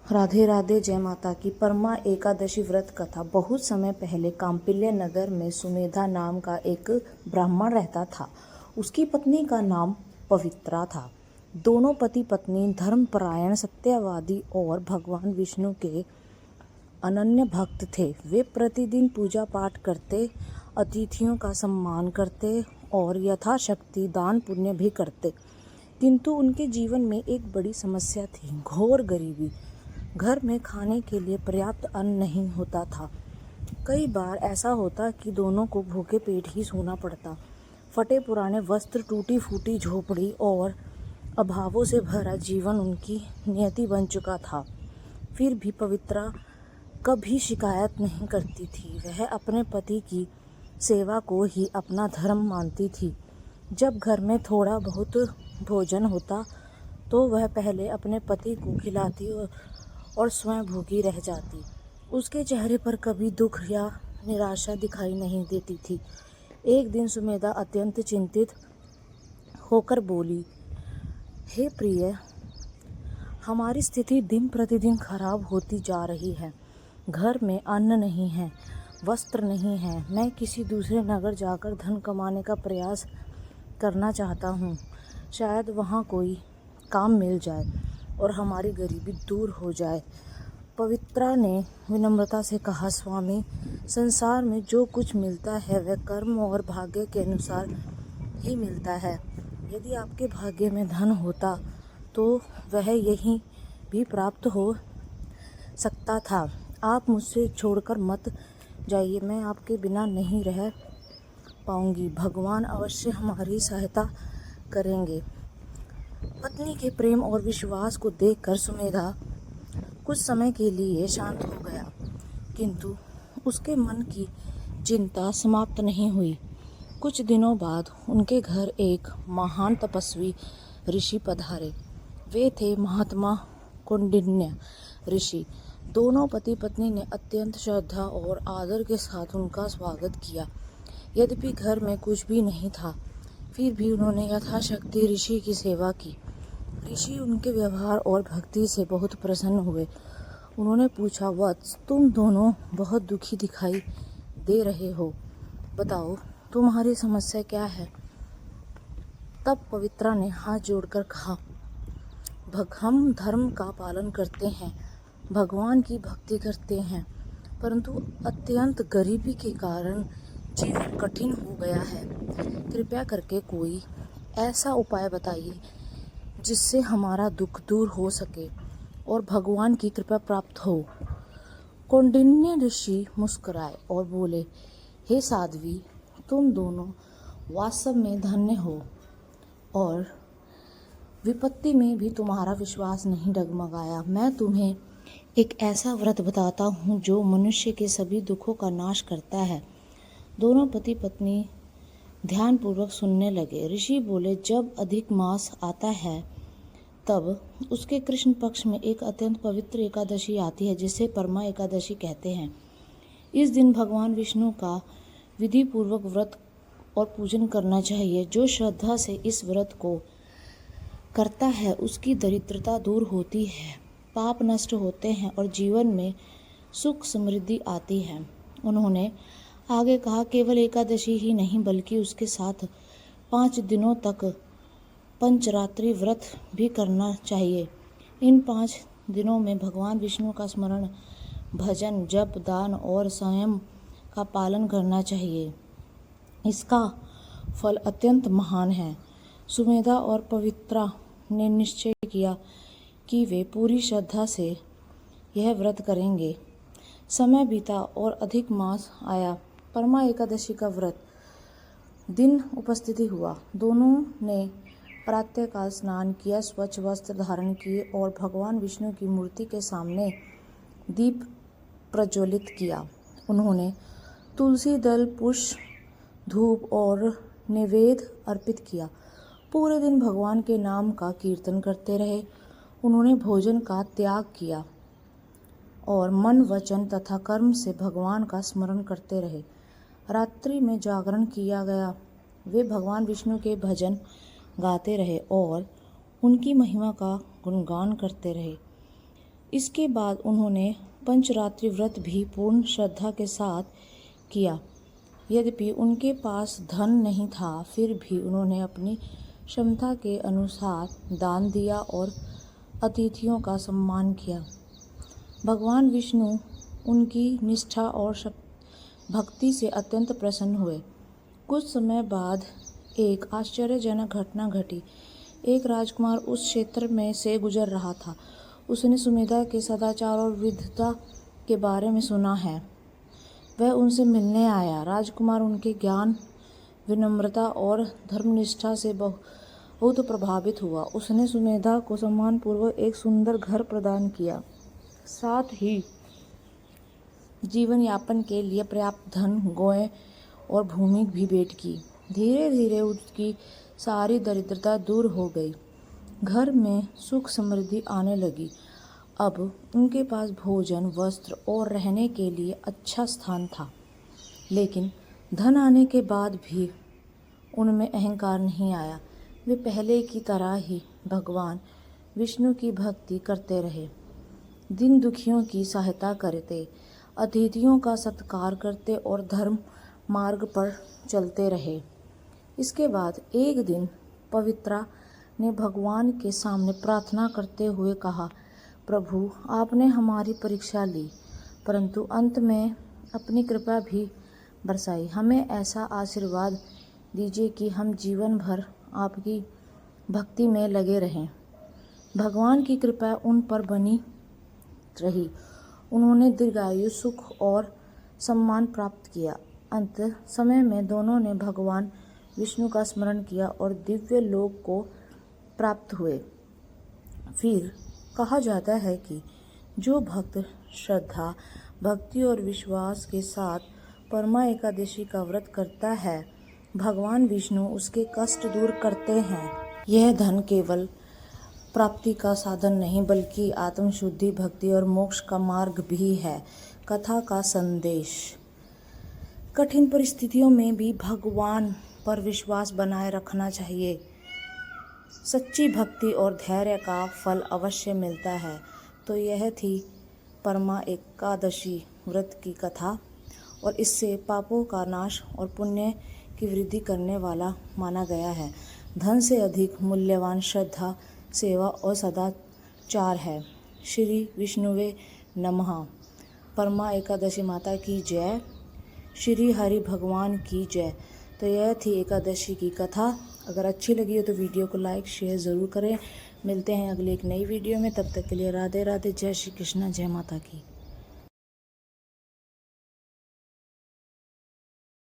राधे राधे। जय माता की। परमा एकादशी व्रत कथा। बहुत समय पहले कांपिल्य नगर में सुमेधा नाम का एक ब्राह्मण रहता था। उसकी पत्नी का नाम पवित्रा था। दोनों पति पत्नी धर्मपरायण, सत्यवादी और भगवान विष्णु के अनन्य भक्त थे। वे प्रतिदिन पूजा पाठ करते, अतिथियों का सम्मान करते और यथाशक्ति दान पुण्य भी करते। किंतु उनके जीवन में एक बड़ी समस्या थी, घोर गरीबी। घर में खाने के लिए पर्याप्त अन्न नहीं होता था। कई बार ऐसा होता कि दोनों को भूखे पेट ही सोना पड़ता। फटे पुराने वस्त्र, टूटी फूटी झोपड़ी और अभावों से भरा जीवन उनकी नियति बन चुका था। फिर भी पवित्रा कभी शिकायत नहीं करती थी। वह अपने पति की सेवा को ही अपना धर्म मानती थी। जब घर में थोड़ा बहुत भोजन होता तो वह पहले अपने पति को खिलाती और स्वयं भूखी रह जाती। उसके चेहरे पर कभी दुख या निराशा दिखाई नहीं देती थी। एक दिन सुमेधा अत्यंत चिंतित होकर बोली, हे प्रिय, हमारी स्थिति दिन प्रतिदिन खराब होती जा रही है। घर में अन्न नहीं है, वस्त्र नहीं है। मैं किसी दूसरे नगर जाकर धन कमाने का प्रयास करना चाहता हूँ। शायद वहाँ कोई काम मिल जाए और हमारी गरीबी दूर हो जाए। पवित्रा ने विनम्रता से कहा, स्वामी, संसार में जो कुछ मिलता है वह कर्म और भाग्य के अनुसार ही मिलता है। यदि आपके भाग्य में धन होता तो वह यहीं भी प्राप्त हो सकता था। आप मुझसे छोड़कर मत जाइए, मैं आपके बिना नहीं रह पाऊंगी। भगवान अवश्य हमारी सहायता करेंगे। पत्नी के प्रेम और विश्वास को देखकर सुमेधा कुछ समय के लिए शांत हो गया, किंतु उसके मन की चिंता समाप्त नहीं हुई। कुछ दिनों बाद उनके घर एक महान तपस्वी ऋषि पधारे। वे थे महात्मा कौंडिन्य ऋषि। दोनों पति पत्नी ने अत्यंत श्रद्धा और आदर के साथ उनका स्वागत किया। यद्यपि घर में कुछ भी नहीं था, फिर भी उन्होंने यथाशक्ति ऋषि की सेवा की। ऋषि उनके व्यवहार और भक्ति से बहुत प्रसन्न हुए। उन्होंने पूछा, वत्स, तुम दोनों बहुत दुखी दिखाई दे रहे हो। बताओ, तुम्हारी समस्या क्या है? तब पवित्रा ने हाथ जोड़कर कहा, हम धर्म का पालन करते हैं, भगवान की भक्ति करते हैं, परंतु अत्यंत गरीबी के कारण जीवन कठिन हो गया है। कृपया करके कोई ऐसा उपाय बताइए जिससे हमारा दुख दूर हो सके और भगवान की कृपा प्राप्त हो। कौंडिन्य ऋषि मुस्कुराए और बोले, हे साध्वी, तुम दोनों वास्तव में धन्य हो और विपत्ति में भी तुम्हारा विश्वास नहीं डगमगाया। मैं तुम्हें एक ऐसा व्रत बताता हूँ जो मनुष्य के सभी दुखों का नाश करता है। दोनों पति पत्नी ध्यानपूर्वक सुनने लगे। ऋषि बोले, जब अधिक मास आता है तब उसके कृष्ण पक्ष में एक अत्यंत पवित्र एकादशी आती है, जिसे परमा एकादशी कहते हैं। इस दिन भगवान विष्णु का विधि पूर्वक व्रत और पूजन करना चाहिए। जो श्रद्धा से इस व्रत को करता है उसकी दरिद्रता दूर होती है, पाप नष्ट होते हैं और जीवन में सुख समृद्धि आती है। उन्होंने आगे कहा, केवल एकादशी ही नहीं बल्कि उसके साथ 5 दिनों तक पंचरात्रि व्रत भी करना चाहिए। इन 5 दिनों में भगवान विष्णु का स्मरण, भजन, जप, दान और संयम का पालन करना चाहिए। इसका फल अत्यंत महान है। सुमेधा और पवित्रा ने निश्चय किया कि वे पूरी श्रद्धा से यह व्रत करेंगे। समय बीता और अधिक मास आया। परमा एकादशी का व्रत दिन उपस्थिति हुआ। दोनों ने प्रातःकाल स्नान किया, स्वच्छ वस्त्र धारण किए और भगवान विष्णु की मूर्ति के सामने दीप प्रज्वलित किया। उन्होंने तुलसी दल, पुष्प, धूप और नैवेद्य अर्पित किया। पूरे दिन भगवान के नाम का कीर्तन करते रहे। उन्होंने भोजन का त्याग किया और मन, वचन तथा कर्म से भगवान का स्मरण करते रहे। रात्रि में जागरण किया गया। वे भगवान विष्णु के भजन गाते रहे और उनकी महिमा का गुणगान करते रहे। इसके बाद उन्होंने पंचरात्रि व्रत भी पूर्ण श्रद्धा के साथ किया। यद्यपि उनके पास धन नहीं था, फिर भी उन्होंने अपनी क्षमता के अनुसार दान दिया और अतिथियों का सम्मान किया। भगवान विष्णु उनकी निष्ठा और भक्ति से अत्यंत प्रसन्न हुए। कुछ समय बाद एक आश्चर्यजनक घटना घटी। एक राजकुमार उस क्षेत्र में से गुजर रहा था। उसने सुमेधा के सदाचार और विद्वता के बारे में सुना है। वह उनसे मिलने आया। राजकुमार उनके ज्ञान, विनम्रता और धर्मनिष्ठा से बहुत प्रभावित हुआ। उसने सुमेधा को सम्मानपूर्वक एक सुंदर घर प्रदान किया, साथ ही जीवन यापन के लिए पर्याप्त धन, गायें और भूमि भी भेंट की। धीरे धीरे उसकी सारी दरिद्रता दूर हो गई। घर में सुख समृद्धि आने लगी। अब उनके पास भोजन, वस्त्र और रहने के लिए अच्छा स्थान था। लेकिन धन आने के बाद भी उनमें अहंकार नहीं आया। वे पहले की तरह ही भगवान विष्णु की भक्ति करते रहे, दीन दुखियों की सहायता करते, अतिथियों का सत्कार करते और धर्म मार्ग पर चलते रहे। इसके बाद एक दिन पवित्रा ने भगवान के सामने प्रार्थना करते हुए कहा, प्रभु, आपने हमारी परीक्षा ली, परंतु अंत में अपनी कृपा भी बरसाई। हमें ऐसा आशीर्वाद दीजिए कि हम जीवन भर आपकी भक्ति में लगे रहें। भगवान की कृपा उन पर बनी रही। उन्होंने दीर्घायु, सुख और सम्मान प्राप्त किया। अंत समय में दोनों ने भगवान विष्णु का स्मरण किया और दिव्य लोक को प्राप्त हुए। फिर कहा जाता है कि जो भक्त श्रद्धा, भक्ति और विश्वास के साथ परमा एकादशी का व्रत करता है, भगवान विष्णु उसके कष्ट दूर करते हैं। यह धन केवल प्राप्ति का साधन नहीं, बल्कि आत्मशुद्धि, भक्ति और मोक्ष का मार्ग भी है। कथा का संदेश: कठिन परिस्थितियों में भी भगवान पर विश्वास बनाए रखना चाहिए। सच्ची भक्ति और धैर्य का फल अवश्य मिलता है। तो यह थी परमा एकादशी व्रत की कथा, और इससे पापों का नाश और पुण्य की वृद्धि करने वाला माना गया है। धन से अधिक मूल्यवान श्रद्धा, सेवा और सदाचार है। श्री विष्णुवे नमः। परमा एकादशी माता की जय। श्री हरि भगवान की जय। तो यह थी एकादशी की कथा। अगर अच्छी लगी हो तो वीडियो को लाइक शेयर ज़रूर करें। मिलते हैं अगले एक नई वीडियो में। तब तक के लिए राधे राधे। जय श्री कृष्ण। जय माता की।